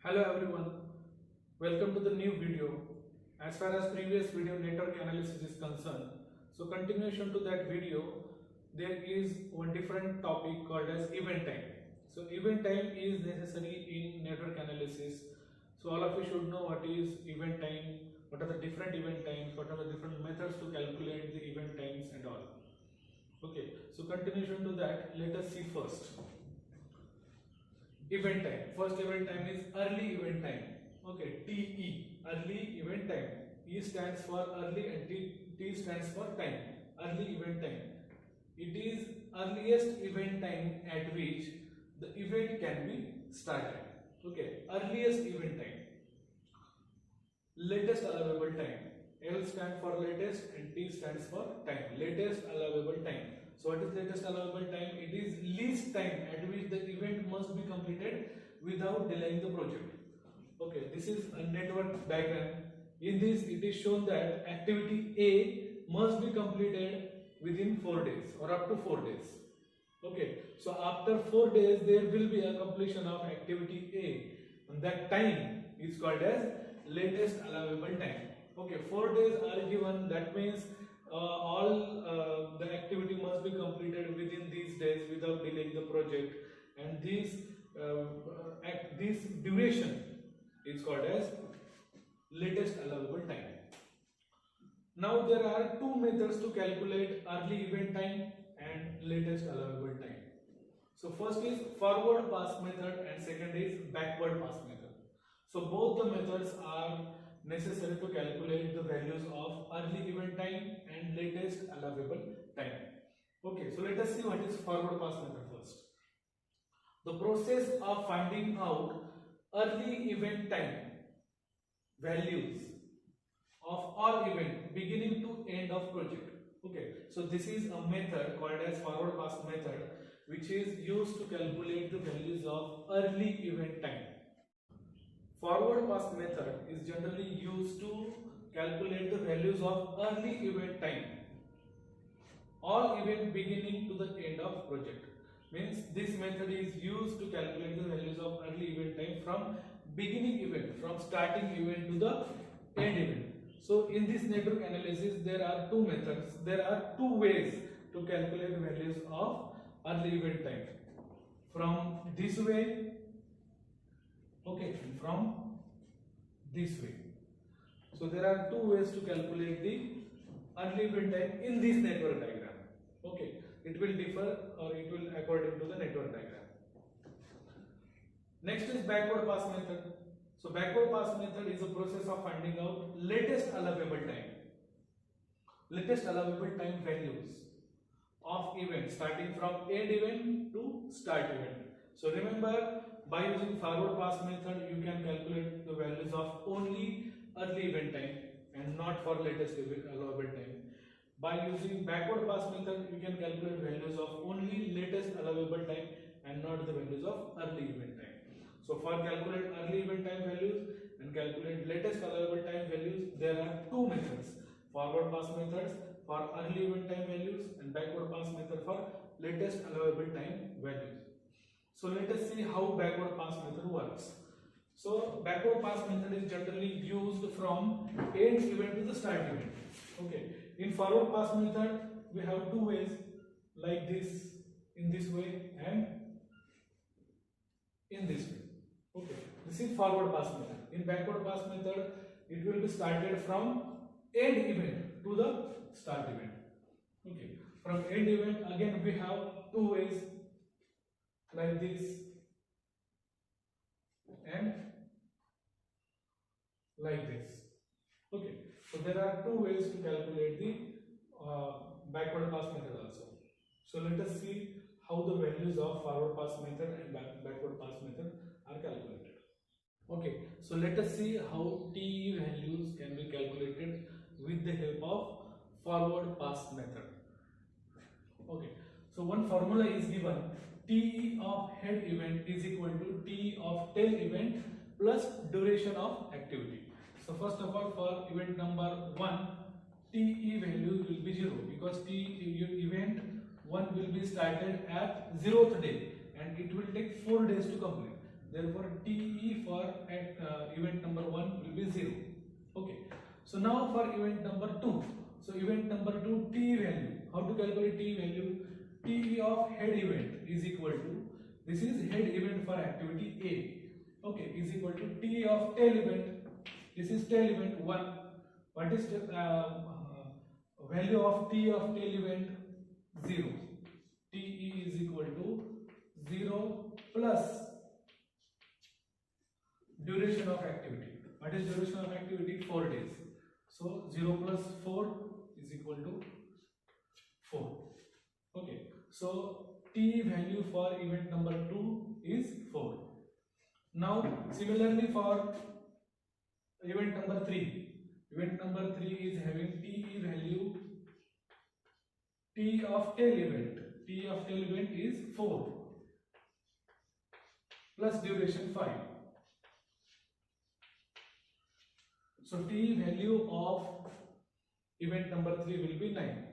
Hello everyone, welcome to the new video. As far as previous video network analysis is concerned, so continuation to that video, there is one different topic called as event time. So event time is necessary in network analysis. So all of you should know what is event time, what are the different event times, what are the different methods to calculate the event times and all. Okay, so continuation to that, let us see first. Event time. First event time is early event time. Okay, TE, early event time. E stands for early and T stands for time. Early event time. It is earliest event time at which the event can be started. Okay, earliest event time. Latest allowable time. L stands for latest and T stands for time. Latest allowable time. So what is latest allowable time? It is least time at which the event must be completed without delaying the project. Okay, this is a network diagram. In this, it is shown that activity A must be completed within 4 days or up to 4 days. Okay, so after 4 days, there will be a completion of activity A, and that time is called as latest allowable time. Okay, 4 days are given. That means all the activity must be completed within these days without delaying the project, and this duration is called as latest allowable time. Now there are two methods to calculate early event time and latest allowable time. So first is forward pass method and second is backward pass method. So both the methods are necessary to calculate the values of early event time and latest allowable time. Okay, so let us see what is forward pass method first. The process of finding out early event time values of all event beginning to end of project. Okay, so this is a method called as forward pass method which is used to calculate the values of early event time. Forward pass method is generally used to calculate the values of early event time, all event beginning to the end of project. Means this method is used to calculate the values of early event time from beginning event, from starting event to the end event. So in this network analysis, there are two methods, there are two ways to calculate the values of early event time. From this way, okay, from this way. So there are two ways to calculate the early event time in this network diagram. Okay, it will differ or it will according to the network diagram. Next is backward pass method. So backward pass method is a process of finding out latest allowable time. Latest allowable time values of event starting from end event to start event. So remember, by using forward pass method, you can calculate the values of only early event time and not for latest allowable time. By using backward pass method, you can calculate values of only latest allowable time and not the values of early event time. So for calculate early event time values and calculate latest allowable time values, there are two methods. Forward pass methods for early event time values and backward pass method for latest allowable time values. So let us see how backward pass method works. So backward pass method is generally used from end event to the start event. Okay. In forward pass method, we have two ways, like this, in this way, and in this way. Okay. This is forward pass method. In backward pass method, it will be started from end event to the start event. Okay. From end event, again we have two ways, like this and like this. Okay, so there are two ways to calculate the backward pass method also. So let us see how the values of forward pass method and backward pass method are calculated. Okay, so let us see how TE values can be calculated with the help of forward pass method. Okay, so one formula is given. TE of head event is equal to TE of tail event plus duration of activity. So first of all, for event number 1, TE value will be 0 because event 1 will be started at 0th day and it will take 4 days to complete. Therefore, TE for event number 1 will be 0. Okay. So now for event number 2. So event number 2 T value. How to calculate T value? TE of head event is equal to, this is head event for activity A. Okay, is equal to T of tail event. This is tail event 1. What is the value of T of tail event? 0. TE is equal to 0 plus duration of activity. What is duration of activity? 4 days. So 0 plus 4 is equal to 4. Okay. So T value for event number 2 is 4. Now similarly for event number 3. Event number 3 is having TE value, T of tail event. T of tail event is 4 plus duration 5. So T value of event number 3 will be 9.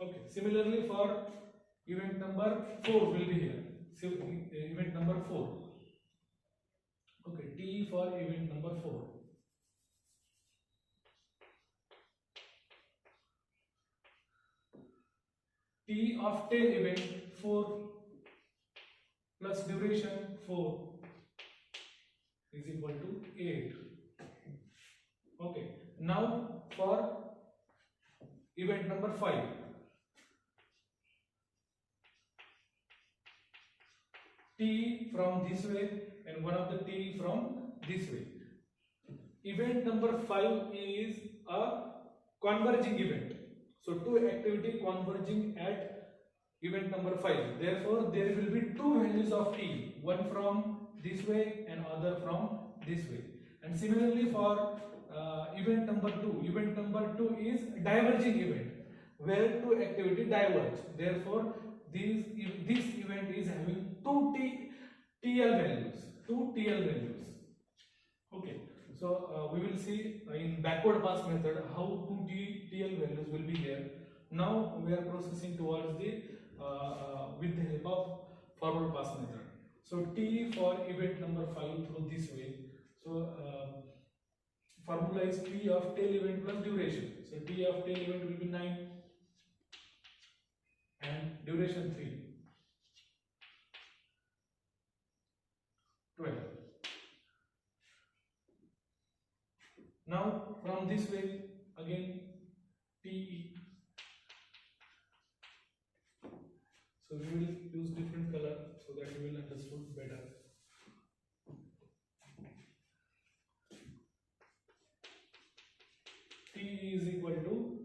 Okay. Similarly for event number 4 will be here. So event number 4. Okay. T for event number 4. T of tail event 4 plus duration 4 is equal to 8. Okay. Now for event number 5. T from this way and one of the T from this way. Event number 5 is a converging event. So two activity converging at event number 5. Therefore, there will be two values of T. One from this way and other from this way. And similarly for event number 2. Event number 2 is diverging event where two activity diverge. Therefore, this event is having two TL values. Two TL values. Okay. So we will see in backward pass method how two TL values will be here. Now we are processing towards the with the help of forward pass method. So T for event number 5 through this way. So formula is T of tail event plus duration. So T of tail event will be 9 and duration 3. 12. Now from this way again TE. So we will use different color so that you will understand better. T is equal to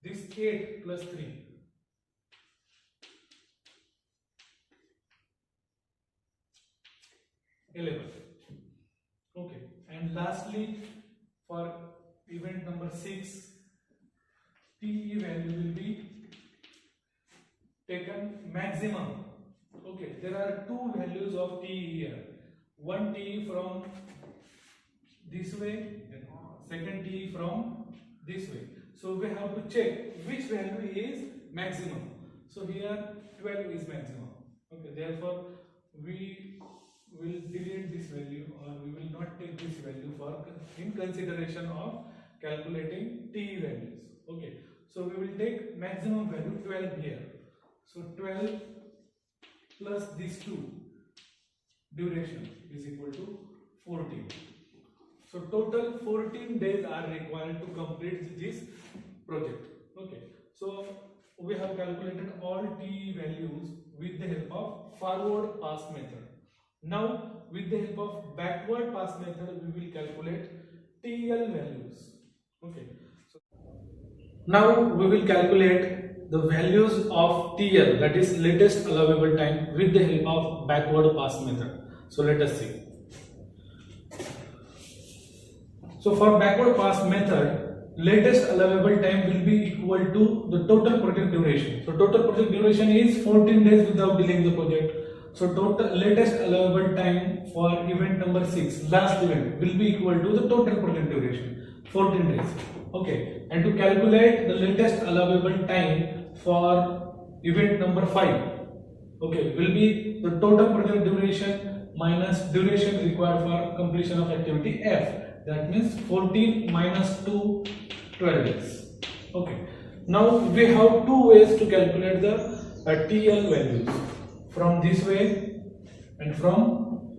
this 8 plus 3. 11. Okay. And lastly, for event number 6, TE value will be taken maximum. Okay, there are two values of TE here. One TE from this way, and second TE from this way. So we have to check which value is maximum. So here 12 is maximum. Okay, therefore we will delete this value, or we will not take this value for in consideration of calculating TE values. Okay, so we will take maximum value 12 here. So 12 plus these two duration is equal to 14. So total 14 days are required to complete this project. Okay, so we have calculated all TE values with the help of forward pass method. Now with the help of backward pass method we will calculate TL values. Okay, so now we will calculate the values of TL, that is latest allowable time, with the help of backward pass method. So let us see. So for backward pass method, latest allowable time will be equal to the total project duration. So total project duration is 14 days without delaying the project. So total latest allowable time for event number 6, last event, will be equal to the total project duration, 14 days. Okay, and to calculate the latest allowable time for event number 5, okay, will be the total project duration minus duration required for completion of activity F. That means 14 minus 2, 12 days. Okay. Now we have two ways to calculate the TL values, from this way and from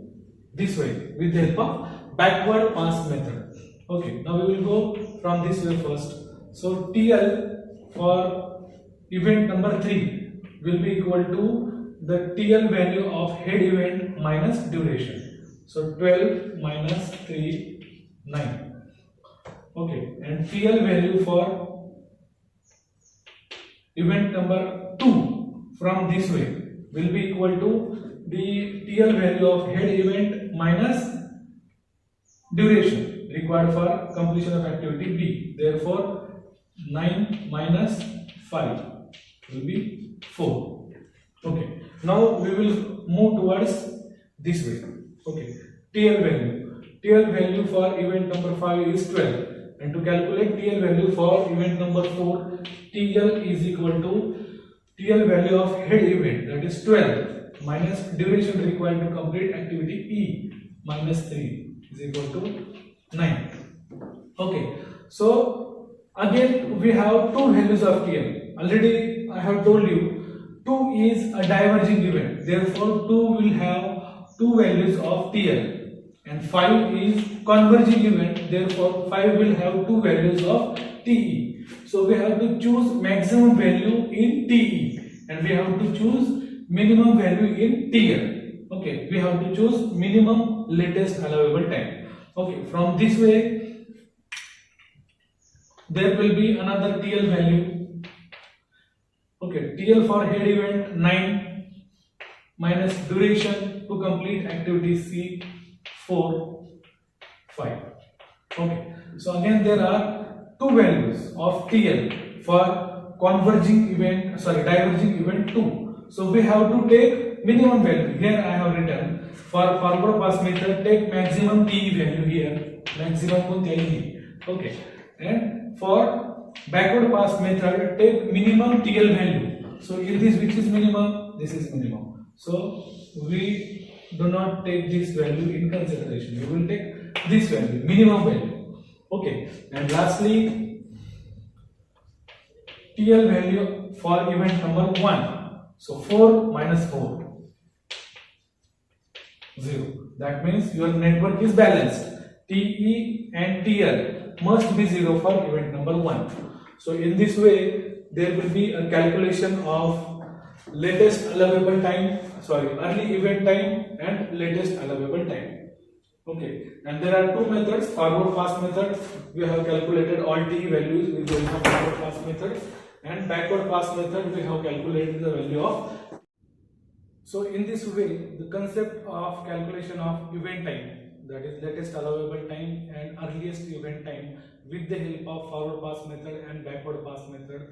this way, with the help of backward pass method. Okay, now we will go from this way first. So TL for event number 3 will be equal to the TL value of head event minus duration. So 12 minus 3, 9. Okay, and TL value for event number 2 from this way will be equal to the TL value of head event minus duration required for completion of activity B. Therefore 9 minus 5 will be 4. Okay, now we will move towards this way. Okay, TL value for event number 5 is 12, and to calculate TL value for event number 4, TL is equal to TL value of head event, that is 12, minus duration required to complete activity E minus 3 is equal to 9. Okay, so again we have two values of TL. Already I have told you 2 is a diverging event, therefore 2 will have two values of TL, and 5 is converging event, therefore 5 will have two values of TE. So we have to choose maximum value in TE and we have to choose minimum value in TL. Okay, we have to choose minimum latest allowable time. Okay, from this way there will be another TL value. Okay, TL for head event 9 minus duration to complete activity C 4, 5. Okay, so again there are two values of TL for diverging event 2. So we have to take minimum value. Here I have written for forward pass method take maximum TE value here, maximum okay, and for backward pass method take minimum TL value. So in this, which is minimum? This is minimum. So we do not take this value in consideration. We will take this value, minimum value. Okay, and lastly TL value for event number 1. So 4 minus 4, 0. That means your network is balanced. TE and TL must be 0 for event number 1. So in this way there will be a calculation of latest allowable time, early event time and latest allowable time. Okay, and there are two methods. Forward pass method, we have calculated all TE values with the help of forward pass method, and backward pass method we have calculated the value of. So in this way the concept of calculation of event time, that is latest allowable time and earliest event time, with the help of forward pass method and backward pass method